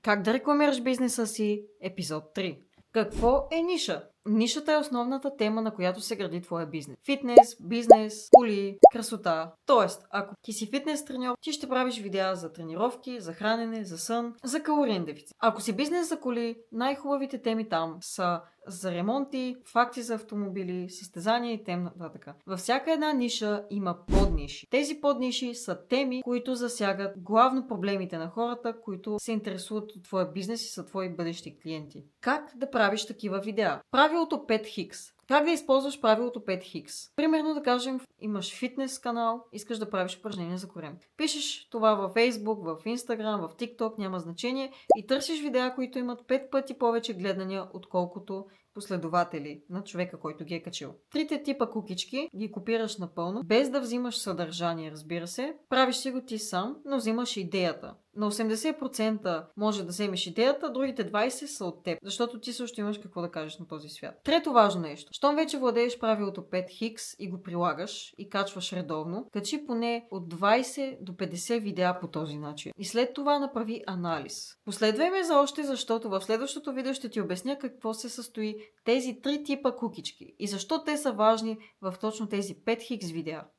Как да рекламираш бизнеса си? Епизод 3. Какво е ниша? Нишата е основната тема, на която се гради твоя бизнес. Фитнес, бизнес, коли, красота. Тоест, ако ти си фитнес треньор, ти ще правиш видеа за тренировки, за хранене, за сън, за калориен дефицит. Ако си бизнес за коли, най-хубавите теми там са за ремонти, факти за автомобили, състезания и тем нататък. Във всяка една ниша има подниши. Тези подниши са теми, които засягат главно проблемите на хората, които се интересуват от твоя бизнес и са твои бъдещи клиенти. Как да правиш такива видеа? Правилото 5 Хикс. Как да използваш правилото 5 Хикс? Примерно да кажем, имаш фитнес канал, искаш да правиш упражнения за корем. Пишеш това във Facebook, в Instagram, в TikTok, няма значение и търсиш видеа, които имат 5 пъти повече гледания, отколкото последователи на човека, който ги е качил. Трите типа кукички ги копираш напълно, без да взимаш съдържание, разбира се. Правиш си го ти сам, но взимаш идеята. На 80% може да вземеш идеята, другите 20% са от теб, защото ти също имаш какво да кажеш на този свят. Трето важно нещо. Щом вече владееш правилото 5 Хикс и го прилагаш и качваш редовно, качи поне от 20 до 50 видеа по този начин. И след това направи анализ. Последвай ме за още, защото в следващото видео ще ти обясня какво се състои тези три типа кукички и защо те са важни в точно тези 5 Хикс видеа.